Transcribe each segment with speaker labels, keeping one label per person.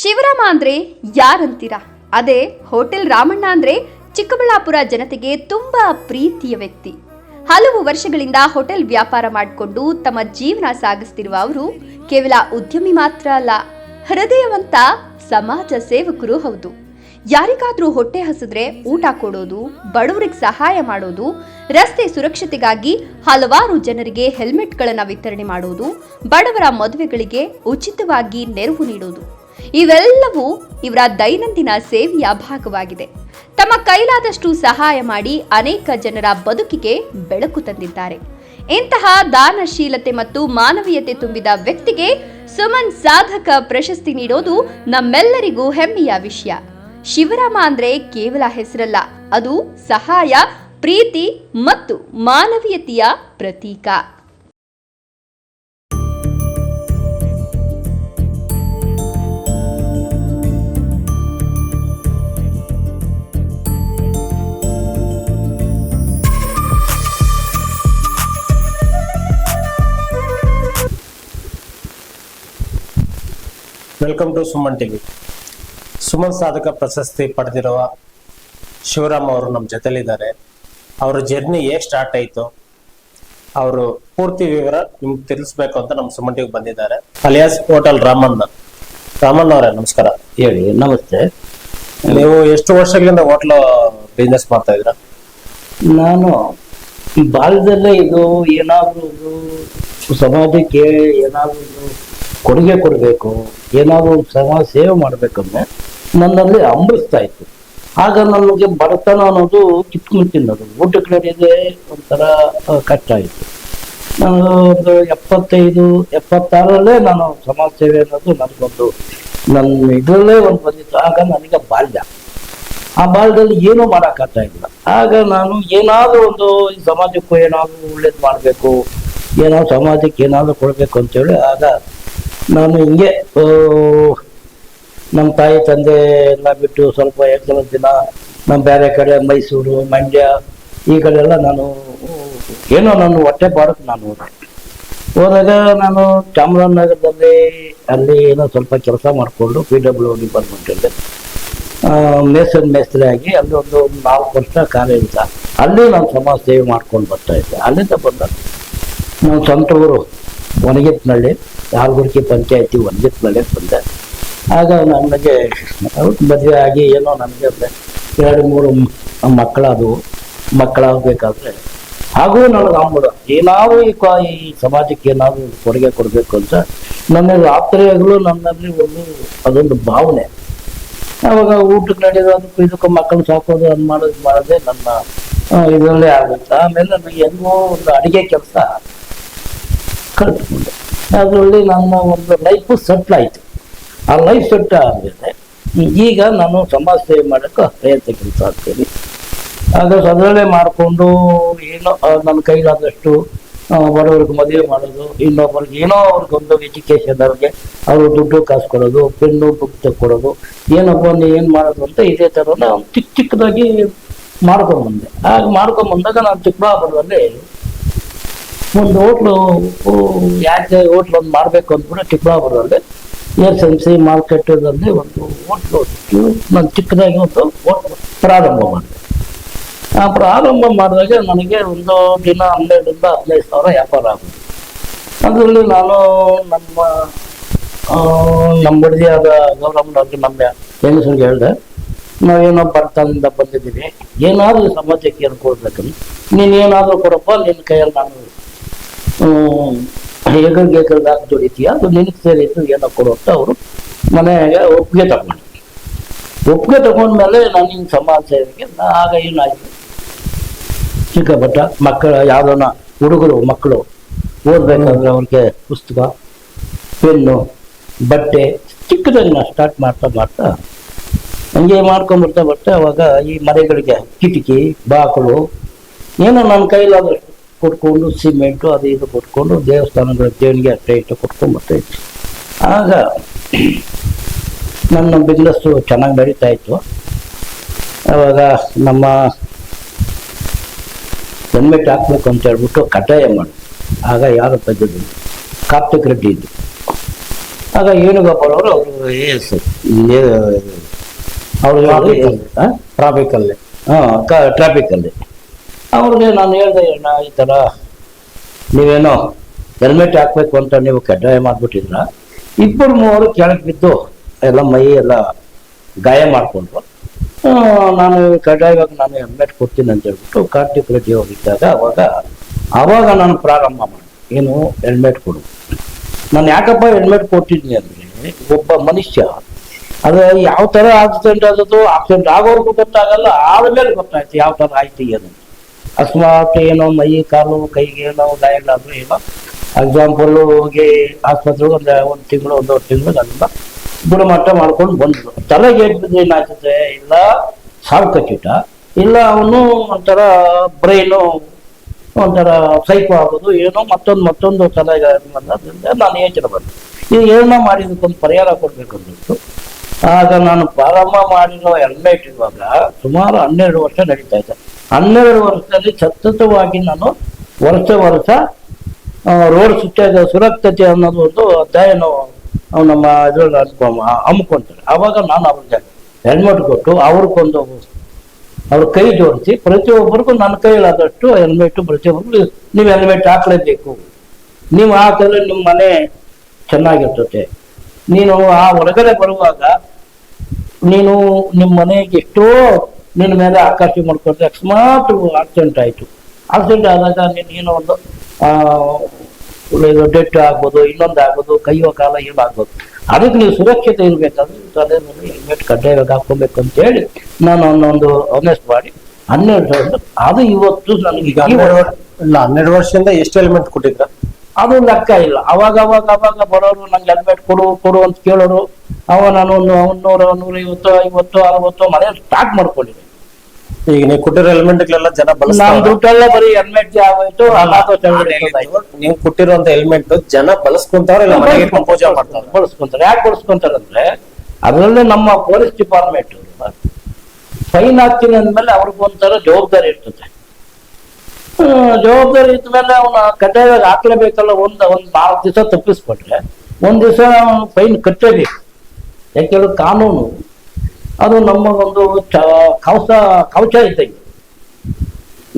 Speaker 1: ಶಿವರಾಮ ಅಂದ್ರೆ ಯಾರಂತೀರಾ? ಅದೇ ಹೋಟೆಲ್ ರಾಮಣ್ಣ ಅಂದ್ರೆ ಚಿಕ್ಕಬಳ್ಳಾಪುರ ಜನತೆಗೆ ತುಂಬಾ ಪ್ರೀತಿಯ ವ್ಯಕ್ತಿ. ಹಲವು ವರ್ಷಗಳಿಂದ ಹೋಟೆಲ್ ವ್ಯಾಪಾರ ಮಾಡಿಕೊಂಡು ತಮ್ಮ ಜೀವನ ಸಾಗಿಸ್ತಿರುವ ಅವರು ಕೇವಲ ಉದ್ಯಮಿ ಮಾತ್ರ ಅಲ್ಲ, ಹೃದಯವಂತ ಸಮಾಜ ಸೇವಕರು ಹೌದು. ಯಾರಿಗಾದ್ರೂ ಹೊಟ್ಟೆ ಹಸಿದ್ರೆ ಊಟ ಕೊಡೋದು, ಬಡವರಿಗೆ ಸಹಾಯ ಮಾಡೋದು, ರಸ್ತೆ ಸುರಕ್ಷತೆಗಾಗಿ ಹಲವಾರು ಜನರಿಗೆ ಹೆಲ್ಮೆಟ್ಗಳನ್ನು ವಿತರಣೆ ಮಾಡೋದು, ಬಡವರ ಮದುವೆಗಳಿಗೆ ಉಚಿತವಾಗಿ ನೆರವು ನೀಡೋದು, ಇವೆಲ್ಲವೂ ಇವರ ದೈನಂದಿನ ಸೇವೆಯ ಭಾಗವಾಗಿದೆ. ತಮ್ಮ ಕೈಲಾದಷ್ಟು ಸಹಾಯ ಮಾಡಿ ಅನೇಕ ಜನರ ಬದುಕಿಗೆ ಬೆಳಕು ತಂದಿದ್ದಾರೆ. ಇಂತಹ ದಾನಶೀಲತೆ ಮತ್ತು ಮಾನವೀಯತೆ ತುಂಬಿದ ವ್ಯಕ್ತಿಗೆ ಸುಮನ್ ಸಾಧಕ ಪ್ರಶಸ್ತಿ ನೀಡೋದು ನಮ್ಮೆಲ್ಲರಿಗೂ ಹೆಮ್ಮೆಯ ವಿಷಯ. ಶಿವರಾಮ ಅಂದ್ರೆ ಕೇವಲ ಹೆಸರಲ್ಲ, ಅದು ಸಹಾಯ, ಪ್ರೀತಿ ಮತ್ತು ಮಾನವೀಯತೆಯ ಪ್ರತೀಕ.
Speaker 2: Welcome to Suman TV. Suman ಸಾಧಕ ಪ್ರಶಸ್ತಿ ಪಡೆದಿರುವ ಶಿವರಾಮ್ ಅವರು ನಮ್ಮ ಜೊತೆಲಿದ್ದಾರೆ. ಅವರ ಜರ್ನಿ ಹೇಗೆ ಸ್ಟಾರ್ಟ್ ಆಯಿತು, ಅವರು ಪೂರ್ತಿ ವಿವರ ನಿಮ್ಗೆ ತಿಳಿಸ್ಬೇಕು ಅಂತ ನಮ್ಮ ಸುಮನ್ ಟಿವಿಗೆ ಬಂದಿದ್ದಾರೆ. ಅಲಿಯಾಸ್ ಹೋಟೆಲ್ ರಾಮಣ್ಣ ಅವರೇ ನಮಸ್ಕಾರ.
Speaker 3: ಹೇಳಿ. ನಮಸ್ತೆ.
Speaker 2: ನೀವು ಎಷ್ಟು ವರ್ಷಗಳಿಂದ ಹೋಟ್ಲ್ ಬಿಸ್ನೆಸ್ ಮಾಡ್ತಾ ಇದ್ರ?
Speaker 3: ನಾನು ಈ ಬಾಲ್ಯದಲ್ಲೇ ಇದು ಏನಾದರೂ ಸಮಾಜಕ್ಕೆ ಏನಾದರೂ ಕೊಡುಗೆ ಕೊಡಬೇಕು, ಏನಾದರೂ ಸಮಾಜ ಸೇವೆ ಮಾಡಬೇಕಂದ್ರೆ ನನ್ನಲ್ಲಿ ಅಂಬಿಸ್ತಾ ಇತ್ತು. ಆಗ ನನಗೆ ಬಡತನ ಅನ್ನೋದು ಕಿತ್ಕೊಂಡು ತಿನ್ನೋದು, ಊಟಕ್ಕೆ ನಡೆಯೋದೇ ಒಂಥರ ಕಷ್ಟ ಆಯಿತು. ನಾನು ಒಂದು 75-76ರಲ್ಲೇ ನಾನು ಸಮಾಜ ಸೇವೆ ಅನ್ನೋದು ನನಗೊಂದು ನನ್ನ ಇದರಲ್ಲೇ ಒಂದು ಬಂದಿತ್ತು. ಆಗ ನನಗೆ ಬಾಲ್ಯ, ಆ ಬಾಲ್ಯದಲ್ಲಿ ಏನೂ ಮಾಡೋಕ್ಕಾಗ್ತಾ ಇಲ್ಲ. ಆಗ ನಾನು ಏನಾದರೂ ಒಂದು ಈ ಸಮಾಜಕ್ಕೂ ಏನಾದರೂ ಒಳ್ಳೇದು ಮಾಡಬೇಕು, ಏನಾದ್ರು ಸಮಾಜಕ್ಕೆ ಏನಾದರೂ ಕೊಡಬೇಕು ಅಂತೇಳಿ ಆಗ ನಾನು ಹಿಂಗೆ ನಮ್ಮ ತಾಯಿ ತಂದೆ ಎಲ್ಲ ಬಿಟ್ಟು ಸ್ವಲ್ಪ 2 ದಿನ ನಮ್ಮ ಬೇರೆ ಕಡೆ ಮೈಸೂರು, ಮಂಡ್ಯ ಈ ಕಡೆ ಎಲ್ಲ ನಾನು ಏನೋ ನನ್ನ ಹೊಟ್ಟೆ ಪಾಡಕ್ಕೆ ನಾನು ಹೋದಾಗ ನಾನು ಚಾಮರಾಜನಗರದಲ್ಲಿ ಅಲ್ಲಿ ಏನೋ ಸ್ವಲ್ಪ ಕೆಲಸ ಮಾಡಿಕೊಂಡು PW ಡಿಪಾರ್ಟ್ಮೆಂಟಲ್ಲಿ ಮೇಸ್ತ್ರಿ ಆಗಿ ಅಲ್ಲಿ ಒಂದು 4 ವರ್ಷ ಕಾಲೇಜಿಂದ ಅಲ್ಲಿ ನಾನು ಸಮಾಜ ಸೇವೆ ಮಾಡ್ಕೊಂಡು ಬರ್ತಾ ಇದ್ದೆ. ಅಲ್ಲಿಂದ ಬಂದ ನಾನು ಸ್ವಂತ ಊರು ಒಣಗಿತ್ನಳ್ಳಿ, ಹಾಲ್ಗುರ್ಕಿ ಪಂಚಾಯತಿ ಒಣಗಿತ್ನಳ್ಳಿ ಬಂದೆ. ಆಗ ನನಗೆ ಮದುವೆ ಆಗಿ ಏನೋ ನನಗೆ 2-3 ಮಕ್ಕಳಾದವು. ಮಕ್ಕಳಾಗಬೇಕಾದ್ರೆ ಹಾಗೂ ನನಗೆ ಅಂಬಿಡ ಏನಾದರೂ ಈ ಸಮಾಜಕ್ಕೆ ಏನಾದರೂ ಕೊಡುಗೆ ಕೊಡಬೇಕು ಅಂತ ನನ್ನ ರಾತ್ರಿಯಾಗಲೂ ನನ್ನಲ್ಲಿ ಅದೊಂದು ಭಾವನೆ. ಆವಾಗ ಊಟಕ್ಕೆ ನಡೆಯೋದು, ಅದಕ್ಕೂ ಇದಕ್ಕೂ ಮಕ್ಕಳು ಸಾಕೋದು ಅದು ಮಾಡೋದೇ ನನ್ನ ಇದರಲ್ಲೇ ಆಗುತ್ತೆ. ಆಮೇಲೆ ನನಗೆ ಹೆಂಗೋ ಒಂದು ಅಡುಗೆ ಕೆಲಸ ಕಲ್ತ್ಕೊಂಡೆ. ಅದರಲ್ಲಿ ನನ್ನ ಒಂದು ಲೈಫು ಸೆಟ್ಲ್ ಆಯಿತು. ಆ ಲೈಫ್ ಸೆಟ್ ಆದಮೇಲೆ ಈಗ ನಾನು ಸಮಾಜ ಸೇವೆ ಮಾಡೋಕ್ಕೆ ಪ್ರಯತ್ನ ಕೆಲಸ ಆಗ್ತೀನಿ. ಆಗ ಅದರಲ್ಲೇ ಮಾಡಿಕೊಂಡು ಏನೋ ನನ್ನ ಕೈಲಾದಷ್ಟು ಬಡವರಿಗೆ ಮದುವೆ ಮಾಡೋದು, ಇನ್ನೊಬ್ಬರಿಗೆ ಏನೋ ಅವ್ರಿಗೊಂದು ಎಜುಕೇಷನ್ ಅವ್ರಿಗೆ ಅವರು ದುಡ್ಡು ಕಾಸು ಕೊಡೋದು, ಪೆನ್ನು ಬುಕ್ ತಗೊಡೋದು, ಏನಪ್ಪ ಒಂದು ಏನು ಮಾಡೋದು ಅಂತ ಇದೇ ಥರ ಚಿಕ್ಕದಾಗಿ ಮಾಡ್ಕೊಂಬಂದೆ. ಆಗ ಮಾಡ್ಕೊಂಬಂದಾಗ ನಾನು ಚಿಕ್ಕಬಳ್ಳಾಪುರದಲ್ಲಿ ಒಂದು ಹೋಟ್ಲು, ಯಾಕೆ ಹೋಟ್ಲು ಒಂದು ಮಾಡಬೇಕು ಅಂದ್ಬಿಟ್ಟು ಚಿಕ್ಕಬಳ್ಳಾಪುರದಲ್ಲಿ SMC ಮಾರ್ಕೆಟಲ್ಲಿ ಒಂದು ಹೋಟ್ಲು ನಾನು ಚಿಕ್ಕದಾಗಿ ಒಂದು ಹೋಟ್ಲು ಪ್ರಾರಂಭ ಮಾಡಿದೆ. ಆ ಪ್ರಾರಂಭ ಮಾಡಿದಾಗ ನನಗೆ ಒಂದು ದಿನ 12,000-15,000 ವ್ಯಾಪಾರ ಆಗುತ್ತೆ. ಅದರಲ್ಲಿ ನಾನು ನಮ್ಮ ಬಡ್ದಿಯಾದ ಗೌರಮ್ಮನವ್ರಿಗೆ ನಮ್ಮ ಹೆಂಗಸರಿಗೆ ಹೇಳಿದೆ, ನಾವೇನೋ ಬಡತನದಿಂದ ಬಂದಿದ್ದೀವಿ, ಏನಾದರೂ ಸಮಾಜಕ್ಕೆ ಏನು ಕೊಡ್ಬೇಕಂದ್ರೆ ನೀನೇನಾದರೂ ಕೊಡಪ್ಪ, ನಿನ್ನ ಕೈಯಲ್ಲಿ ನಾನು ಹೇಗೆ ದುಡಿತೀಯ, ಅದು ನಿನಗೆ ಸೇರಿದ್ದು ಏನೋ ಕೊಡು ಅಂತ ಅವರು ಮನೆಯಾಗ ಒಪ್ಪಿಗೆ ತಗೊಂಡ್ಮೇಲೆ ನಾನು ಹಿಂಗೆ ಸಮಾಜ ಸೇವೆಗೆ ಆಗ ಏನಾಯ್ತು, ಚಿಕ್ಕಪಟ್ಟ ಮಕ್ಕಳು ಯಾವ್ದನ ಹುಡುಗರು ಮಕ್ಕಳು ಓದ್ಬೇಕಾದ್ರೆ ಅವ್ರಿಗೆ ಪುಸ್ತಕ, ಪೆನ್ನು, ಬಟ್ಟೆ ಚಿಕ್ಕದಾಗಿ ನಾನು ಸ್ಟಾರ್ಟ್ ಮಾಡ್ತಾ ಹಂಗೆ ಬರ್ತಾ ಅವಾಗ ಈ ಮನೆಗಳಿಗೆ ಕಿಟಕಿ ಬಾಕಲು ಏನೋ ನನ್ನ ಕೈಲಾದಷ್ಟು ಕೊಟ್ಕೊಂಡು ಸಿಮೆಂಟು ಅದು ಇದು ಕೊಟ್ಕೊಂಡು ದೇವಸ್ಥಾನಗಳ ದೇವನಿಗೆ ಅಷ್ಟೇ ಇಟ್ಟು ಕೊಟ್ಕೊಂಡು ಬರ್ತಾಯಿತ್ತು. ಆಗ ನನ್ನ ಬಿಸ್ನೆಸ್ಸು ಚೆನ್ನಾಗಿ ನಡೀತಾ ಇತ್ತು. ಆವಾಗ ನಮ್ಮ ಹೆಲ್ಮೆಟ್ ಹಾಕ್ಬೇಕು ಅಂತ ಹೇಳ್ಬಿಟ್ಟು ಕಡ್ಡಾಯ ಮಾಡಿ, ಆಗ ಯಾರು ತೆಗೆದು ಕಾರ್ತಿಕ್ ರೆಡ್ಡಿ ಇದ್ದು, ಆಗ ವೇಣುಗೋಪಾಲ್ ಅವರು
Speaker 2: ಟ್ರಾಫಿಕಲ್ಲಿ
Speaker 3: ಟ್ರಾಫಿಕಲ್ಲಿ ಅವ್ರಿಗೆ ನಾನು ಹೇಳಿದೆ, ಈ ಥರ ನೀವೇನೋ ಹೆಲ್ಮೆಟ್ ಹಾಕ್ಬೇಕು ಅಂತ ನೀವು ಕಡ್ಡಾಯ ಮಾಡ್ಬಿಟ್ಟಿದ್ರ, ಇಬ್ಬರು ಮೂವರು ಕೆಳಗೆ ಬಿದ್ದು ಎಲ್ಲ ಮೈ ಎಲ್ಲ ಗಾಯ ಮಾಡಿಕೊಂಡ್ರು. ನಾನು ಕಡ್ಡಾಯವಾಗಿ ನಾನು ಹೆಲ್ಮೆಟ್ ಕೊಡ್ತೀನಿ ಅಂತ ಹೇಳ್ಬಿಟ್ಟು ಕಾರ್ತಿಕ್ ರೆಡ್ಡಿ ಅವರಿದ್ದಾಗ ಅವಾಗ ನಾನು ಪ್ರಾರಂಭ ಮಾಡಿ ಏನು ಹೆಲ್ಮೆಟ್ ಕೊಡು. ನಾನು ಯಾಕಪ್ಪ ಹೆಲ್ಮೆಟ್ ಕೊಟ್ಟಿದ್ದೀನಿ ಅಂದರೆ, ಒಬ್ಬ ಮನುಷ್ಯ ಅದು ಯಾವ ಥರ ಆಕ್ಸಿಡೆಂಟ್ ಆದದ್ದು, ಆಕ್ಸಿಡೆಂಟ್ ಆಗೋರ್ಗೂ ಗೊತ್ತಾಗಲ್ಲ, ಆದ್ಮೇಲೆ ಗೊತ್ತಾಯ್ತು ಯಾವ ಥರ ಆಯ್ತು ಏನು. ಅಕಸ್ಮಾತ್ ಏನೋ ಮೈ ಕಾಲು ಕೈಗೆ ಏನೋ ಗಾಯಗಳಾದ್ರೂ ಏನೋ, ಎಕ್ಸಾಂಪಲ್ ಹೋಗಿ ಆಸ್ಪತ್ರೆಗೆ ಒಂದು ತಿಂಗಳು ಒಂದೂವರೆ ತಿಂಗಳು ಅದನ್ನ ಗುಣಮಟ್ಟ ಮಾಡ್ಕೊಂಡು ಬಂದ್ರು. ತಲೆಗೆ ಏಟ್ಬಿದ್ರೆ ಏನಾಗ್ತದೆ, ಇಲ್ಲ ಸಾವು ಕಚ್ಚಿಟ, ಇಲ್ಲ ಅವನು ಒಂಥರ ಬ್ರೈನು ಒಂಥರ ಸೈಕೋ ಆಗೋದು, ಏನೋ ಮತ್ತೊಂದು ತಲೆಗೆ ಬಂದ್ರಿಂದ ನಾನು ಯೋಚನೆ ಬಂದೆ, ಇದು ಏನೋ ಮಾಡಿದಕ್ಕೊಂದು ಪರಿಹಾರ ಕೊಡ್ಬೇಕಂದಿತ್ತು. ಆಗ ನಾನು ಪ್ರಾರಂಭ ಮಾಡಿರೋ ಹೆಲ್ಮೆಟ್ ಇವಾಗ ಸುಮಾರು 12 ವರ್ಷ ನಡೀತಾ ಇದೆ. 12 ವರ್ಷದಲ್ಲಿ ಸತತವಾಗಿ ನಾನು ವರ್ಷ ರೋಡ್ ಸುರಕ್ಷತೆ ಅನ್ನೋದು ಒಂದು ಅಧ್ಯಯನ ನಮ್ಮ ಇದ್ರಲ್ಲಿ ಹಮ್ಮಿಕೊಂತಾರೆ. ಆವಾಗ ನಾನು ಅವ್ರಿಗೆ ಹೆಲ್ಮೆಟ್ ಕೊಟ್ಟು ಅವ್ರ ಕೈ ಜೋಡಿಸಿ ಪ್ರತಿಯೊಬ್ಬರಿಗೂ ನನ್ನ ಕೈಲಾದಷ್ಟು ಹೆಲ್ಮೆಟ್ ಪ್ರತಿಯೊಬ್ಬರಿಗೂ ನೀವು ಹೆಲ್ಮೆಟ್ ಹಾಕ್ಲೇಬೇಕು. ನೀವು ಹಾಕಿದ್ರೆ ನಿಮ್ಮ ಮನೆ ಚೆನ್ನಾಗಿರ್ತದೆ. ನೀನು ಆ ಹೊರಗಡೆ ಬರುವಾಗ ನೀನು ನಿಮ್ಮ ಮನೆಗೆ ಎಷ್ಟೋ ನಿನ್ನ ಮೇಲೆ ಆಕರ್ಷಣೆ ಮಾಡ್ಕೊಳ್ತೀವಿ. ಅಕಸ್ಮಾತ್ ಆಕ್ಸಿಡೆಂಟ್ ಆಯಿತು, ಆಕ್ಸಿಡೆಂಟ್ ಆದಾಗ ನೀನು ಒಂದು ಡೆಟ್ ಆಗ್ಬೋದು, ಇನ್ನೊಂದು ಆಗ್ಬೋದು, ಕೈಯೋ ಕಾಲ ಏನೋ ಆಗ್ಬೋದು. ಅದಕ್ಕೆ ನೀವು ಸುರಕ್ಷತೆ ಇರಬೇಕಾದ್ರೆ ತಲೆಯಲ್ಲಿ ಹೆಲ್ಮೆಟ್ ಕಡ್ಡಾಯವಾಗಿ ಹಾಕ್ಕೊಬೇಕು ಅಂತ ಹೇಳಿ ನಾನು ಒಂದೊಂದು ಅನೆಸ್ಟ್ ಮಾಡಿ 12 ವರ್ಷ ಅದು ಇವತ್ತು ನನಗೆ
Speaker 2: 12 ವರ್ಷದಿಂದ ಎಷ್ಟು ಹೆಲ್ಮೆಟ್ ಕೊಟ್ಟಿದ್ರ?
Speaker 3: ಅದು ಲೆಕ್ಕ ಇಲ್ಲ. ಅವಾಗ ಬರೋರು ನಂಗೆ ಹೆಲ್ಮೆಟ್ ಕೊಡು ಅಂತ ಕೇಳೋರು. ನಾನು 100, 150, 50, 60 ಮನೆ ಸ್ಟಾರ್ಟ್ ಮಾಡ್ಕೊಂಡಿದ್ದೆ.
Speaker 2: ಈಗ ನೀವು ಕೊಟ್ಟಿರೋ ಹೆಲ್ಮೆಟ್ಗಳೆಲ್ಲ ಜನ
Speaker 3: ನಾನು ದುಡ್ಡೆಲ್ಲ ಬರೀ ಹೆಲ್ಮೆಟ್ ಆಗೋಯ್ತು.
Speaker 2: ನೀವು ಕೊಟ್ಟಿರುವಂತ ಹೆಲ್ಮೆಟ್ ಜನ ಬಳಸ್ಕೊಂತಾರೆ, ಪೂಜೆ ಮಾಡ್ತಾರೆ,
Speaker 3: ಬಳಸ್ಕೊಂತಾರೆ. ಯಾಕೆ ಬಳಸ್ಕೊಂತಾರೆ ಅಂದ್ರೆ ಅದರಲ್ಲೇ ನಮ್ಮ ಪೊಲೀಸ್ ಡಿಪಾರ್ಟ್ಮೆಂಟ್ ಫೈನ್ ಹಾಕ್ತೀನಿ ಅಂದ್ಮೇಲೆ ಅವ್ರಿಗೊಂಥರ ಜವಾಬ್ದಾರಿ ಇರ್ತದೆ. ಜವಾಬ್ದಾರಿ ಇದ್ಮೇಲೆ ಅವನ ಕಡ್ಡಾಯವಾಗಿ ಹಾಕ್ಲೇಬೇಕಲ್ಲ. ಒಂದ್ 4 ದಿವಸ ತಪ್ಪಿಸ್ಬಿಟ್ರೆ 1 ದಿವಸ ಫೈನ್ ಕಟ್ಟಬೇಕು. ಯಾಕೆಂದ್ರೆ ಕಾನೂನು ಅದು ನಮ್ಮ ಒಂದು ಕವಚ ಇದ್ದಂಗೆ.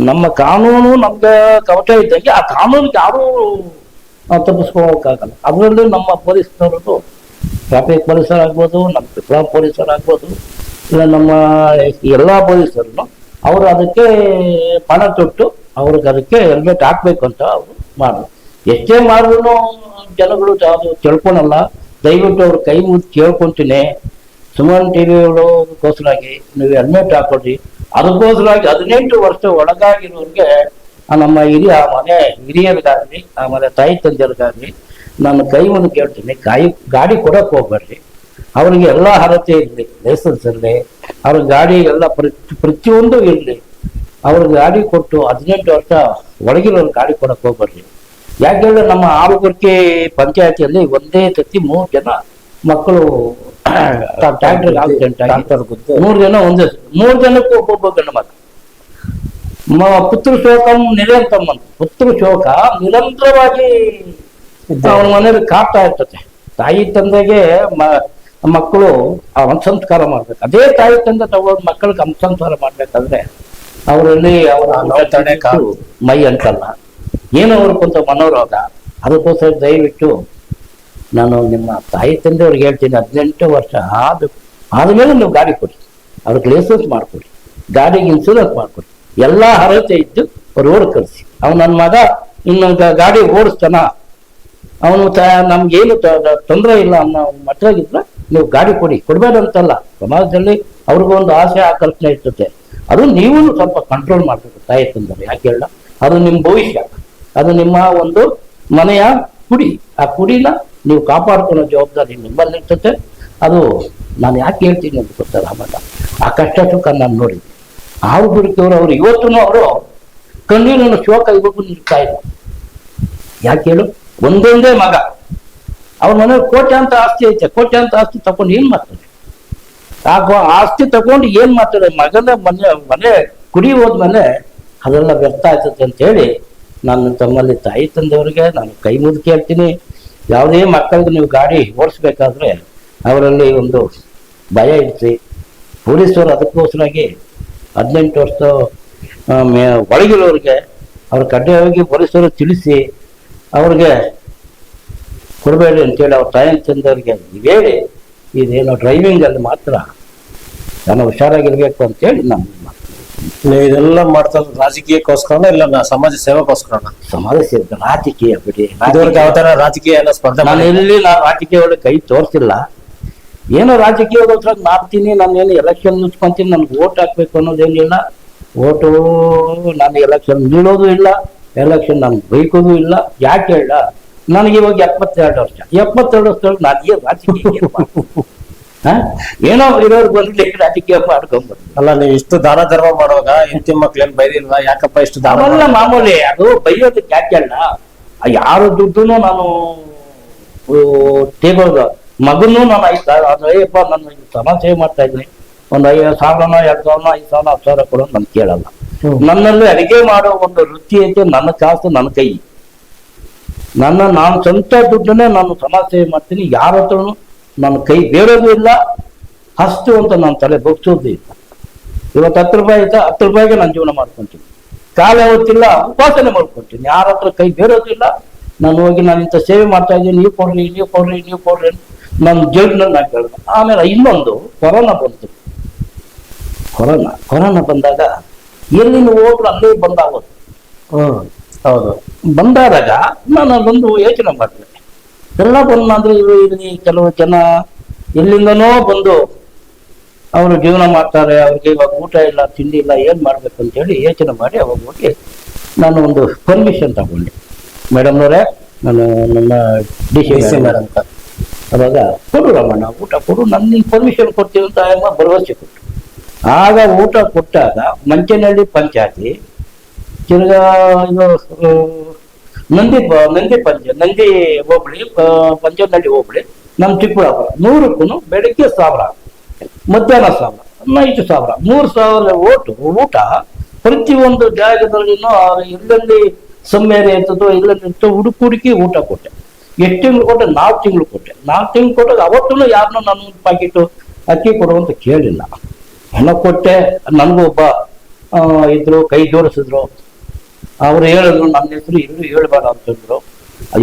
Speaker 3: ನಮ್ಮ ಕಾನೂನು ನಮ್ಗೆ ಕವಚ ಇದ್ದಂಗೆ. ಆ ಕಾನೂನಿಗೆ ಯಾರು ತಪ್ಪಿಸ್ಕೋಕಾಗಲ್ಲ. ಅದರಲ್ಲಿ ನಮ್ಮ ಪೊಲೀಸ್ನವರು, ಟ್ರಾಫಿಕ್ ಪೊಲೀಸರಾಗ್ಬೋದು, ನಮ್ಮ ಪಿಪ್ಲಾ ಪೊಲೀಸರಾಗ್ಬೋದು, ಇಲ್ಲ ನಮ್ಮ ಎಲ್ಲ ಪೊಲೀಸರನ್ನು ಅವರು ಅದಕ್ಕೆ ಪಣ ತೊಟ್ಟು ಅವ್ರಿಗೆ ಅದಕ್ಕೆ ಹೆಲ್ಮೆಟ್ ಹಾಕ್ಬೇಕು ಅಂತ ಅವರು ಮಾಡೋದು. ಎಷ್ಟೇ ಮಾಡಿದ್ರು ಜನಗಳು ಅದು ತಿಳ್ಕೊಳಲ್ಲ. ದಯವಿಟ್ಟು ಅವ್ರ ಕೈ ಮುದ್ದು ಕೇಳ್ಕೊಂತೀನಿ, ಸುಮನ್ ಟಿವಿಗೋಸ್ಕರಾಗಿ ನೀವು ಹೆಲ್ಮೆಟ್ ಹಾಕೊಡ್ರಿ. ಅದಕ್ಕೋಸ್ಕರಾಗಿ 18 ವರ್ಷ ಒಳಗಾಗಿರೋರಿಗೆ ನಮ್ಮ ಹಿರಿಯರಿಗಾಗ್ಲಿ, ಆಮೇಲೆ ತಾಯಿ ತಂದೆಯರಿಗಾಗ್ಲಿ ನಾನು ಕೈ ಮುದ್ದು ಕೇಳ್ತೀನಿ, ಗಾಡಿ ಕೊಡಕ್ಕೆ ಹೋಗ್ಬೇಡ್ರಿ. ಅವ್ರಿಗೆ ಎಲ್ಲ ಅರ್ಹತೆ ಇರಲಿ, ಲೈಸೆನ್ಸ್ ಇರಲಿ, ಅವ್ರ ಗಾಡಿ ಎಲ್ಲ ಪ್ರತಿಯೊಂದು ಇರಲಿ. ಅವ್ರಿಗೆ ಗಾಡಿ ಕೊಟ್ಟು 18 ವರ್ಷ ಒಳಗಿರೋರು ಗಾಡಿ ಕೊಡಕ್ಕೆ ಹೋಗ್ಬೇಡ್ರಿ. ಯಾಕೆಂದ್ರೆ ನಮ್ಮ ಆಲೂಗುರ್ಕಿ ಪಂಚಾಯತಿಯಲ್ಲಿ ಒಂದೇ ಸತಿ 3 ಜನ ಮಕ್ಕಳು ಟ್ರ್ಯಾಕ್ಟರ್ ಆಕ್ಸಿಡೆಂಟ್ ಆಗಿ 3 ಜನ ಒಂದೇ 3 ಜನಕ್ಕೂ ಒಬ್ಬೊಬ್ಬ ಗಂಡು ಮಕ್ಕಳು. ಪುತ್ರ ಶೋಕಂ ನಿರಂತರಂ ಅಂತ. ಪುತ್ರ ಶೋಕ ನಿರಂತರವಾಗಿ ಅವನ ಮನೇಲಿ ಕಾಡ್ತಾ ಇರ್ತದೆ. ತಾಯಿ ತಂದೆಗೆ ಮಕ್ಕಳು ಸಂಸ್ಕಾರ ಮಾಡ್ಬೇಕು. ಅದೇ ತಾಯಿ ತಂದೆ ತಗೊಂಡು ಮಕ್ಕಳಿಗೆ ಸಂಸ್ಕಾರ ಮಾಡ್ಬೇಕಾದ್ರೆ ಅವರಲ್ಲಿ ಅವರ ಮೈ ಅಂತಲ್ಲ, ಏನೋ ಅವ್ರಿಗೊಂತ ಮನೋರೋಗ. ಅದಕ್ಕೋಸ್ಕರ ದಯವಿಟ್ಟು ನಾನು ನಿಮ್ಮ ತಾಯಿ ತಂದೆಯವ್ರಿಗೆ ಹೇಳ್ತೀನಿ, 18 ವರ್ಷ ಆದ್ಮೇಲೆ ನೀವು ಗಾಡಿ ಕೊಡಿ, ಅವ್ರಿಗೆ ಲೈಸೆನ್ಸ್ ಮಾಡ್ಕೊಡಿ, ಗಾಡಿಗೆ ಇನ್ಸೂರೆನ್ಸ್ ಮಾಡ್ಕೊಡಿ, ಎಲ್ಲ ಅರ್ಹತೆ ಇದ್ದು ರೋಡ್ ಕಳಿಸಿ. ನನ್ನ ಮಗ ಇನ್ನೊಂದು ಗಾಡಿ ಓಡಿಸ್ತಾನ, ಅವನು ನಮ್ಗೇನು ತೊಂದರೆ ಇಲ್ಲ ಅನ್ನೋ ಮಟ್ಟದಾಗಿದ್ರೆ ನೀವು ಗಾಡಿ ಕೊಡ್ಬೇಕಂತಲ್ಲ. ಸಮಾಜದಲ್ಲಿ ಅವ್ರಿಗೊಂದು ಆಸೆ ಆಕರ್ಷಣೆ ಇರ್ತದೆ. ಅದು ನೀವು ಸ್ವಲ್ಪ ಕಂಟ್ರೋಲ್ ಮಾಡ್ಬೇಕು ತಾಯಿ ತಂದರೆ. ಯಾಕೆ ಹೇಳ, ಅದು ನಿಮ್ಮ ಭವಿಷ್ಯ, ಅದು ನಿಮ್ಮ ಒಂದು ಮನೆಯ ಕುಡಿ. ಆ ಕುಡಿನ ನೀವು ಕಾಪಾಡ್ಕೊಳ್ಳೋ ಜವಾಬ್ದಾರಿ ನಿಮ್ಮಲ್ಲಿ ಇರ್ತದೆ. ಅದು ನಾನು ಯಾಕೆ ಹೇಳ್ತೀನಿ ಅಂತ ಗೊತ್ತಾ ರಾಮಣ್ಣ, ಆ ಕಷ್ಟ ಸುಖ ನಾನು ನೋಡಿದ್ದೆ. ಆಲೂಗುರ್ಕಿಯವರು ಅವರು ಇವತ್ತು ಅವರು ಕಣ್ಣೀರಿನ ಶೋಕ ಇವತ್ತು ನಿಲ್ತಾ ಇಲ್ಲ. ಯಾಕೆ ಹೇಳು, ಒಂದೊಂದೇ ಮಗ, ಅವ್ರ ಮನೇಲಿ ಕೋಟ್ಯಾಂತ ಆಸ್ತಿ ಐತೆ. ಕೋಟ್ಯಾಂತ ಆಸ್ತಿ ತಗೊಂಡು ಏನ್ ಮಾಡ್ತಾರೆ? ಆಸ್ತಿ ತಗೊಂಡು ಏನ್ ಮಾಡ್ತಾರೆ? ಮನೆ ಕುಡಿ ಹೋದ್ಮೇಲೆ ಅದೆಲ್ಲ ವ್ಯರ್ಥ ಆಯ್ತದೆ ಅಂತ ಹೇಳಿ ನಾನು ತಮ್ಮಲ್ಲಿ ತಾಯಿ ತಂದೆಯವ್ರಿಗೆ ನಾನು ಕೈ ಮುದ್ದು ಕೇಳ್ತೀನಿ. ಯಾವುದೇ ಮಕ್ಕಳಿಗೆ ನೀವು ಗಾಡಿ ಓಡಿಸ್ಬೇಕಾದ್ರೆ ಅವರಲ್ಲಿ ಒಂದು ಭಯ ಇರಿಸಿ. ಪೊಲೀಸರು ಅದಕ್ಕೋಸ್ಕರಾಗಿ 18 ವರ್ಷ ಒಳಗಿರೋರಿಗೆ ಅವ್ರ ಕಡ್ಡಾಯವಾಗಿ ಪೊಲೀಸರು ತಿಳಿಸಿ ಅವ್ರಿಗೆ ಕೊಡಬೇಡಿ ಅಂತೇಳಿ ಅವ್ರ ತಾಯಿ ತಂದವ್ರಿಗೆ ಹೇಳಿ, ಇದೇನೋ ಡ್ರೈವಿಂಗ್ ಅಲ್ಲಿ ಮಾತ್ರ ನಾನು ಹುಷಾರಾಗಿರ್ಬೇಕು ಅಂತೇಳಿ ನಾನು
Speaker 2: ನೀವು ಇದೆಲ್ಲ ಮಾಡ್ತಾ ರಾಜಕೀಯಕ್ಕೋಸ್ಕರನ ಇಲ್ಲ ಸಮಾಜ ಸೇವೆಗೋಸ್ಕರನ?
Speaker 3: ಸಮಾಜ ಸೇವೆ, ರಾಜಕೀಯ ಬಿಡಿ.
Speaker 2: ಇದುವರೆಗೆ ಯಾವ ತರ ರಾಜಕೀಯ ಏನೋ ಸ್ಪರ್ಧೆ
Speaker 3: ನಾನು ಎಲ್ಲಿ ನಾನು ರಾಜಕೀಯ ಒಳಗೆ ಕೈ ತೋರಿಸಿಲ್ಲ. ಏನೋ ರಾಜಕೀಯಗೋಸ್ಕರ ಮಾಡ್ತೀನಿ, ನಾನೇನು ಎಲೆಕ್ಷನ್ ನಿಂತ್ಕೊಂತೀನಿ, ನನ್ಗೆ ಓಟ್ ಹಾಕ್ಬೇಕು ಅನ್ನೋದೇನಿಲ್ಲ. ಓಟು ನಾನು ಎಲೆಕ್ಷನ್ ನಿಲ್ಲೋದು ಇಲ್ಲ, ಎಲೆಕ್ಷನ್ ನಾನು ಬೈಕೋದು ಇಲ್ಲ. ಯಾಕೆ ಹೇಳ, ನನಗೆ ಇವಾಗ 72 ವರ್ಷ. 72 ವರ್ಷದೊಳಗೆ ನಾನು ರಾಜಕೀಯ ಏನೋ ಇರೋರು ಬಂದ್ಲಿ ರಾಜಕೀಯ ಮಾಡ್ಕೊಂಡ್ಬರ್ತೀನಿ.
Speaker 2: ಅಲ್ಲ, ನೀವು ಇಷ್ಟು ದಾನ ಧರ್ಮ ಮಾಡುವಾಗ ಹೆಂಡತಿ ಮಕ್ಳೇನ್ ಬೈದಿಲ್ವಾ? ಯಾಕಪ್ಪ ಇಷ್ಟು ದಾನ?
Speaker 3: ಅವೆಲ್ಲ ಮಾಮೂಲಿ, ಅದು ಬೈಯೋದಕ್ಕೆ ಯಾಕೆ ಅಲ್ಲ. ಯಾರ ದುಡ್ಡುನು ನಾನು ತೆಗೋದು. ಮಗನೂ ನಾನು 5,000 ಅಯ್ಯಪ್ಪ ನನ್ನ ಸಮಾಜ ಸೇವೆ ಮಾಡ್ತಾ ಇದ್ದೀನಿ, ಒಂದು 5,000, 2,000, 5,000, 10,000 ಕೊಡೋದು ನನ್ ಕೇಳಲ್ಲ. ನನ್ನಲ್ಲಿ ಅಡಿಗೆ ಮಾಡೋ ಒಂದು ವೃತ್ತಿ ಐತೆ, ನನ್ನ ಕಾಸು ನನ್ನ ಕೈ. ನಾನು ಸ್ವಂತ ದುಡ್ಡನ್ನೇ ನಾನು ಸಮಾಜ ಸೇವೆ ಮಾಡ್ತೀನಿ. ಯಾರ ಹತ್ರನು ನನ್ನ ಕೈ ಬೇಡೋದು ಇಲ್ಲ, ಅಷ್ಟು ಅಂತ ನಾನು ತಲೆ ಬಗ್ಸೋದು ಇಲ್ಲ. ಇವತ್ತು 10 ರೂಪಾಯಿ ಐತೆ, 10 ರೂಪಾಯಿಗೆ ನಾನು ಜೀವನ ಮಾಡ್ಕೊಂತೀನಿ. ಕಾಲ ಹೊತ್ತಿಲ್ಲ, ಉಪಾಸನೆ ಮಾಡ್ಕೊಂತೀನಿ. ಯಾರ ಹತ್ರ ಕೈ ಬೇಡೋದು ಇಲ್ಲ. ನಾನು ಹೋಗಿ ನಾನು ಇಂಥ ಸೇವೆ ಮಾಡ್ತಾ ಇದ್ದೀನಿ, ನೀವು ಕೊಡ್ರಿ ನನ್ನ ಜೇಬಿನಲ್ಲಿ ನಾನು ಕೇಳಿದೆ. ಆಮೇಲೆ ಇನ್ನೊಂದು ಕೊರೋನಾ ಬಂತು. ಕೊರೋನಾ ಬಂದಾಗ ಎಲ್ಲಿನ ಹೋಗ್ರು ಅಲ್ಲೇ ಬಂದಾಗೋದು.
Speaker 2: ಹೌದು.
Speaker 3: ಬಂದಾದಾಗ ನಾನು ಅದೊಂದು ಯೋಚನೆ ಮಾಡಿದೆ, ಎಲ್ಲ ಬಂದ್ರೆ ಇಲ್ಲಿ ಕೆಲವು ಜನ ಎಲ್ಲಿಂದನೋ ಬಂದು ಅವರು ಜೀವನ ಮಾಡ್ತಾರೆ, ಅವ್ರಿಗೆ ಇವಾಗ ಊಟ ಇಲ್ಲ, ತಿಂಡಿ ಇಲ್ಲ, ಏನ್ ಮಾಡ್ಬೇಕು ಅಂತ ಹೇಳಿ ಯೋಚನೆ ಮಾಡಿ ಅವಾಗ ಹೋಗಿ ನಾನು ಒಂದು ಪರ್ಮಿಷನ್ ತಗೊಂಡೆ. ಮೇಡಮ್ನವರೇ, ನಾನು ನನ್ನ DC ಮೇಡಮ್ ಅವಾಗ ಕೊಡು ರಮಣ್ಣ, ಊಟ ಕೊಡು, ನನ್ನ ಪರ್ಮಿಷನ್ ಕೊಡ್ತೀವಿ ಅಂತ ಭರವಸೆ ಕೊಟ್ಟು. ಆಗ ಊಟ ಕೊಟ್ಟಾಗ ಮಂಚನಹಳ್ಳಿ ಪಂಚಾಯತಿ, ತಿರ್ಗಾ ಇದು ನಂದಿ ಹೋಬಳಿ, ಪಂಚನಹಳ್ಳಿ ಹೋಬಳಿ, ನಮ್ಮ ಚಿಕ್ಕಬಳ್ಳಾಪುರ 100ಕ್ಕೂ ಬೆಳಗ್ಗೆ 1,000, ಮಧ್ಯಾಹ್ನ 1,000, ನೈಟ್ 1,000, 3,000 ಊಟ ಪ್ರತಿಯೊಂದು ಜಾಗದಲ್ಲಿನೂ ಎಲ್ಲೆಲ್ಲಿ ಸಮ್ಮೇರೆ ಇರ್ತದೋ ಎಲ್ಲೆಲ್ಲಿ ಹುಡುಕಿ ಊಟ ಕೊಟ್ಟೆ. ಎಷ್ಟು ತಿಂಗಳು ಕೊಟ್ಟೆ? 4 ತಿಂಗಳು ಕೊಟ್ಟೆ. 4 ತಿಂಗಳು ಕೊಟ್ಟಾಗ ಅವತ್ತೂ ಯಾರನ್ನೂ ನಾನು ಒಂದು ಪ್ಯಾಕೆಟು ಅಕ್ಕಿ ಕೊಡುವಂತ ಕೇಳಿಲ್ಲ. ಹಣ ಕೊಟ್ಟೆ. ನನಗೂ ಒಬ್ಬ ಇದ್ರು, ಕೈ ಜೋಡಿಸಿದ್ರು. ಅವ್ರು ಹೇಳಿದ್ರು ನನ್ನ ಹೆಸರು ಎಲ್ಲೂ ಹೇಳಬೇಡ ಅಂತಂದ್ರು.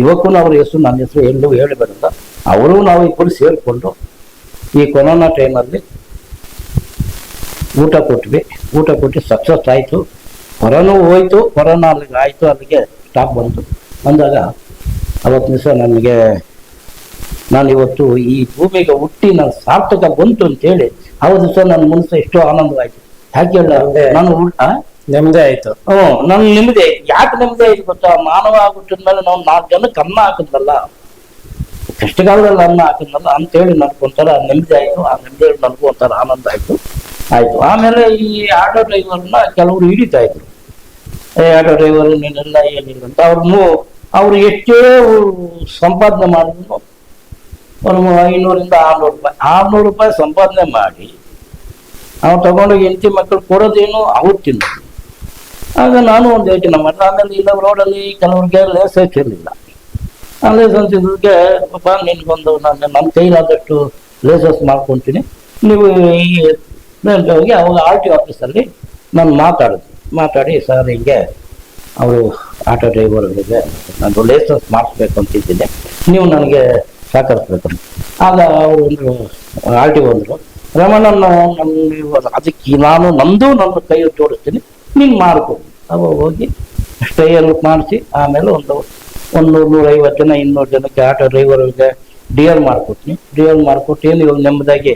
Speaker 3: ಯುವಕನು ಅವ್ರ ಹೆಸರು ನನ್ನ ಹೆಸರು ಎಲ್ಲೂ ಹೇಳಬೇಡ ಅಂತ. ಅವರು ನಾವು ಇಬ್ಬರು ಸೇರಿಕೊಂಡು ಈ ಕೊರೋನಾ ಟೈಮಲ್ಲಿ ಊಟ ಕೊಟ್ವಿ. ಊಟ ಕೊಟ್ಟು ಸಕ್ಸಸ್ ಆಯಿತು. ಕೊರೋನಾ ಹೋಯ್ತು, ಕೊರೋನಾ ಅಲ್ಲಿಗೆ ಆಯಿತು, ಅಲ್ಲಿಗೆ ಸ್ಟಾಪ್ ಬಂತು. ಬಂದಾಗ ಅವತ್ತು ದಿವಸ ನನಗೆ, ನಾನು ಇವತ್ತು ಈ ಭೂಮಿಗೆ ಹುಟ್ಟಿ ನಾನು ಸಾರ್ಥಕ ಬಂತು ಅಂತೇಳಿ ಅವತ್ತು ದಿವಸ ನನ್ನ ಮನಸ್ಸು ಎಷ್ಟೋ ಆನಂದವಾಯ್ತು. ಯಾಕೆ ಹೇಳ, ನಾನು
Speaker 2: ನೆಮ್ಮದಿ ಆಯ್ತು.
Speaker 3: ನನ್ ನೆಮ್ಮದಿ ಆಯ್ತು. ಯಾಕೆ ನೆಮ್ಮದಿ ಆಯ್ತು ಗೊತ್ತಾ? ಮಾನವ ಆಗ್ಬಿಟ್ಟಿದ್ಮೇಲೆ ನಾವು 4 ಜನಕ್ಕೆ ಅನ್ನ ಹಾಕಿದ್ನಲ್ಲ, ಕಷ್ಟಕಾಲದಲ್ಲಿ ಅನ್ನ ಹಾಕಿದ್ನಲ್ಲ ಅಂತೇಳಿ ನನ್ಗೊಂಥರ ನೆಮ್ಮದಿ ಆಯ್ತು. ಆ ನೆಮ್ಮದಿ ನನಗೂ ಒಂಥರ ಆನಂದ ಆಯ್ತು. ಆಮೇಲೆ ಈ ಆಟೋ ಡ್ರೈವರ್ನ ಕೆಲವರು ಹಿಡಿತಾ ಇದ್ರು. ಆಟೋ ಡ್ರೈವರ್ ನೀನೆಲ್ಲ ಏನಿಲ್ಲ ಅಂತ. ಅವ್ರು ಎಷ್ಟೇ ಸಂಪಾದನೆ ಮಾಡಿದ್ರು ಒಂದು 500ರಿಂದ 600 ರೂಪಾಯಿ ಸಂಪಾದನೆ ಮಾಡಿ ಅವ್ರು ತಗೊಂಡೋಗಿ ಹೆಂಡತಿ ಮಕ್ಕಳು ಕೊಡೋದೇನು ಅವ್ರು ತಿಂದು. ಆಗ ನಾನು ಒಂದು ಯೋಚನೆ ಮಾಡಿದೆ. ಆಮೇಲೆ ಇಲ್ಲ, ರೋಡಲ್ಲಿ ಕೆಲವ್ರಿಗೆ ಲೈಸೆನ್ಸ್ ಇರಲಿಲ್ಲ. ಆ ಲೈಸೆನ್ಸ್ ಇದ್ರಿಗೆ ಪಾಪ ನಿನ್ಗೊಂದು ನನ್ನ ಕೈಲಾದಷ್ಟು ಲೈಸೆನ್ಸ್ ಮಾಡ್ಕೊತೀನಿ, ನೀವು ಈ ಹೋಗಿ ಅವಾಗ RTO ಆಫೀಸಲ್ಲಿ ನಾನು ಮಾತಾಡಿ ಸರ್ ಹಿಂಗೆ ಅವರು ಆಟೋ ಡ್ರೈವರ್ಗಳಿಗೆ ನಾನು ಲೈಸೆನ್ಸ್ ಮಾಡಿಸ್ಬೇಕು ಅಂತಿದ್ದೆ, ನೀವು ನನಗೆ ಸಹಕರಿಸ್ಬೇಕು. ಆಗ ಅವರು ಒಂದು RTO ಅಂದರು, ರಮಣ್ಣ ಅದಕ್ಕೆ ನಾನು ನನ್ನ ಕೈ ಜೋಡಿಸ್ತೀನಿ, ನೀನು ಮಾಡ್ಕೊ. ಅವಾಗ ಹೋಗಿ ಸ್ಟೈಲ್ ಮಾಡಿಸಿ ಆಮೇಲೆ ಒಂದು 100-150 ಜನ 200 ಜನಕ್ಕೆ ಆಟೋ ಡ್ರೈವರ್ಗೆ DL ಮಾಡ್ಕೊಡ್ತೀನಿ. DL ಮಾಡ್ಕೊಟ್ಟು ಏನು ಇವಾಗ ನೆಮ್ಮದಾಗಿ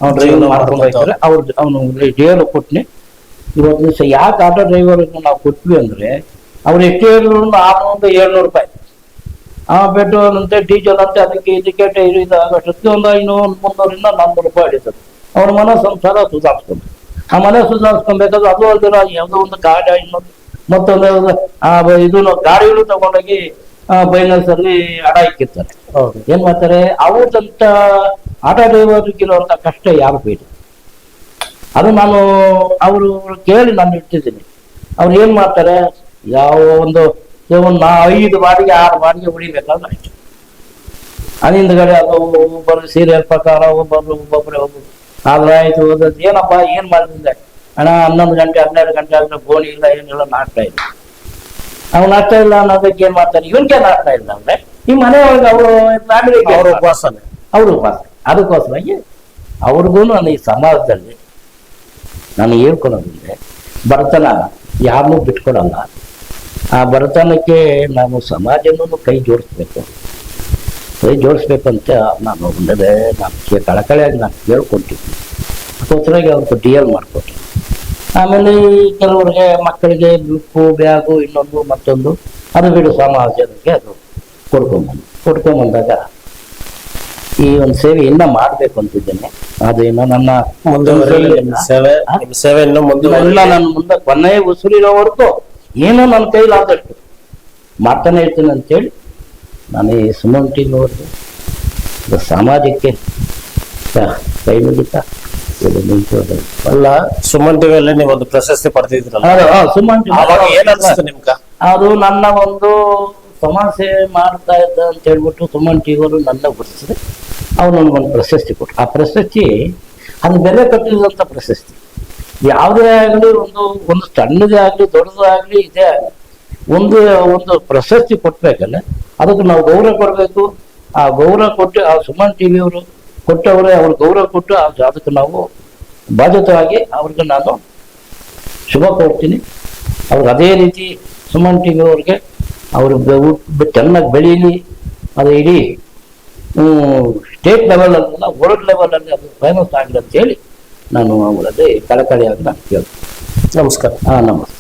Speaker 3: ಅವ್ನು ಡ್ರೈವರ್ ಮಾಡ್ಕೊಂಡು ಹೋಗ್ತಾರೆ. ಅವನು DL ಕೊಡ್ತೀನಿ. ಇವತ್ತು ದಿವಸ ಯಾಕೆ ಆಟೋ ಡ್ರೈವರ್ಗೆ ನಾವು ಕೊಟ್ವಿ ಅಂದರೆ, ಅವ್ರು ಎಷ್ಟು ಹೇಳಿದ್ರು 600-700 ರೂಪಾಯಿ ಪೆಟ್ರೋಲ್ ಅಂತೆ, ಡೀಸೆಲ್ ಅಂತೆ, ಅದಕ್ಕೆ ಇದಕ್ಕೆ ಇದಾಗಷ್ಟೊತ್ತಿಗೆ ಒಂದು 500-300-400 ರೂಪಾಯಿ ಹಿಡಿತದೆ. ಅವ್ರ ಮನೆ ಸಂಸಾರ ಸುಧಾರಿಸ್ಕೊಂಡು, ಆ ಮನೆ ಸುಧಾರಿಸ್ಕೊಬೇಕಾದ್ರೆ ಅದು ಅಲ್ದಿರ ಯಾವುದೋ ಒಂದು ಗಾಡಿ ಇನ್ನೊಂದು ಮತ್ತೊಂದು ಇದನ್ನು ಗಾಡಿಗಳು ತಗೊಂಡೋಗಿ ಫೈನಾನ್ಸ್ ಅಲ್ಲಿ ಹಣ ಇಕ್ಕಿರ್ತಾರೆ. ಏನ್ ಮಾಡ್ತಾರೆ, ಅವ್ರದಂತ ಆಟೋ ಡ್ರೈವರ್ಗಿರುವಂತ ಕಷ್ಟ ಯಾರು ಬೇಡ. ಅದು ಅವರು ಕೇಳಿ ನಾನು ಇಡ್ತಿದ್ದೀನಿ. ಅವ್ರು ಏನ್ ಮಾಡ್ತಾರೆ, ಯಾವ ಒಂದು 5 ಬಾಡಿಗೆ 6 ಬಾಡಿಗೆ ಹೊಡಿಬೇಕಾದ್ರೆ ಆಯ್ತು. ಅದಿಂದಗಡೆ ಅದು ಒಬ್ಬರು ಸೀರಿಯಲ್ ಪ್ರಕಾರ ಒಬ್ಬೊಬ್ಬರೇ ಹೋಗುದು. ಆದ್ರೆ ಆಯ್ತು ಓದೋದು ಏನಪ್ಪ ಏನ್ ಮಾಡಿದ್ರೆ ಅಣ್ಣ 11 ಗಂಟೆ 12 ಗಂಟೆ ಆದ್ರೆ ಗೋಣಿ ಇಲ್ಲ ಏನಿಲ್ಲ ನಾಷ್ಟ ಇಲ್ಲ. ಅವ್ನು ನಾಷ್ಟ ಇಲ್ಲ ಅನ್ನೋದಕ್ಕೆ ಏನ್ ಮಾಡ್ತಾರೆ, ಇವನ್ಗೆ ನಾಷ್ಟ ಇಲ್ಲ ಅಂದ್ರೆ ಈ ಮನೆಯೊಳಗೆ ಅವರು ಫ್ಯಾಮಿಲಿ
Speaker 2: ಅವ್ರ ಉಪವಾಸನೆ.
Speaker 3: ಅವರು ಉಪವಾಸ. ಅದಕ್ಕೋಸ್ಕರವಾಗಿ ಅವ್ರಿಗೂ ನಾನು ಈ ಸಮಾಜದಲ್ಲಿ ನಾನು ಹೇಳ್ಕೊಳೋದಿದ್ರೆ ಬಡತನ ಯಾರನ್ನೂ ಬಿಟ್ಕೊಡಲ್ಲ. ಆ ಬಡತನಕ್ಕೆ ನಾವು ಸಮಾಜನೂ ಕೈ ಜೋಡಿಸ್ಬೇಕಂತ ನಾನು ಒಂದೇ ನಾನು ಕಳಕಳಿಯಾಗಿ ನಾನು ಕೇಳ್ಕೊಟ್ಟಿದ್ದೀನಿ. ಅದಕ್ಕೋಸ್ಕರಾಗಿ ಅವ್ರಿಗೆ DL ಮಾಡ್ಕೊಟ್ಟೆ. ಆಮೇಲೆ ಈ ಕೆಲವ್ರಿಗೆ ಮಕ್ಕಳಿಗೆ ಬುಕ್ಕು ಬ್ಯಾಗು ಇನ್ನೊಂದು ಮತ್ತೊಂದು ಅದು ಬಿಡು ಸಮಾಜಕ್ಕೆ ಅದು ಕೊಡ್ಕೊಂಬಂದಾಗ ಈ ಒಂದು ಸೇವೆ ಇನ್ನ ಮಾಡ್ಬೇಕು ಅಂತಿದ್ದೇನೆ. ಅದು ಇನ್ನು ನನ್ನ
Speaker 2: ಸೇವೆ
Speaker 3: ಎಲ್ಲ ನನ್ನ ಮುಂದೆ ಕೊನೆ ಉಸಿರಿರೋವರೆಗೂ ಏನೋ ನನ್ನ ಕೈಲಾದಷ್ಟು ಮಾಡ್ತಾನೆ ಇರ್ತೀನಿ ಅಂತೇಳಿ ನಾನು ಈ ಸುಮನ್ ಟಿವಿ ಅವ್ರಿಗೆ ಸಮಾಜಕ್ಕೆ ಕೈ ಮುಗಿತಾ
Speaker 2: ಅಲ್ಲ, ಸುಮನ್ ಟಿವಿಯಲ್ಲಿ ನೀವು ಒಂದು ಪ್ರಶಸ್ತಿ ಪಡೆದಿದ್ರಲ್ಲ,
Speaker 3: ಸುಮನ್
Speaker 2: ಅವಾಗ ಏನ್ ಅನ್ಸುತ್ತೆ ನಿಮ್ಗ?
Speaker 3: ಅದು ನನ್ನ ಒಂದು ಸಮಾಜ ಸೇವೆ ಮಾಡ್ತಾ ಇದ್ದ ಅಂತ ಹೇಳ್ಬಿಟ್ಟು ಸುಮನ್ ಟಿವಿ ಅವರು ನನ್ನ ಗುರುತಿಸಿದೆ. ಅವ್ರು ನನಗೊಂದು ಪ್ರಶಸ್ತಿ ಕೊಟ್ಟರು. ಆ ಪ್ರಶಸ್ತಿ ಅದು ಬೆಲೆ ಕಟ್ಟಿದಂಥ ಪ್ರಶಸ್ತಿ. ಯಾವುದೇ ಆಗಲಿ ಒಂದು ಸಣ್ಣದೇ ಆಗಲಿ ದೊಡ್ಡದೇ ಆಗಲಿ ಇದೇ ಆಗಲಿ ಒಂದು ಪ್ರಶಸ್ತಿ ಕೊಟ್ಬೇಕಲ್ಲ, ಅದಕ್ಕೆ ನಾವು ಗೌರವ ಕೊಡಬೇಕು. ಆ ಗೌರವ ಕೊಟ್ಟು ಆ ಸುಮನ್ ಟಿವಿ ಅವರು ಕೊಟ್ಟವರೇ ಅವ್ರು ಗೌರವ ಕೊಟ್ಟು ಅದಕ್ಕೆ ನಾವು ಬಾಧ್ಯತವಾಗಿ ಅವ್ರಿಗೆ ನಾನು ಶುಭ ಕೋರ್ತೀನಿ. ಅವ್ರಿಗೆ ಅದೇ ರೀತಿ ಸುಮನ್ ಟಿವಿ ಅವ್ರಿಗೆ ಅವರು ಚೆನ್ನಾಗಿ ಬೆಳೀಲಿ. ಅದು ಇಡೀ ಸ್ಟೇಟ್ ಲೆವೆಲಲ್ಲ ವರ್ಲ್ಡ್ ಲೆವೆಲಲ್ಲಿ ಅದು ಫೇಮಸ್ ಆಗಲಿ ಅಂತೇಳಿ ನಾನು ಅವರಲ್ಲಿ ಕಳಕಳಿಯಾಗಿ ನಾನು ಕೇಳ್ತೀನಿ.
Speaker 2: ನಮಸ್ಕಾರ.
Speaker 3: ನಮಸ್ತೆ.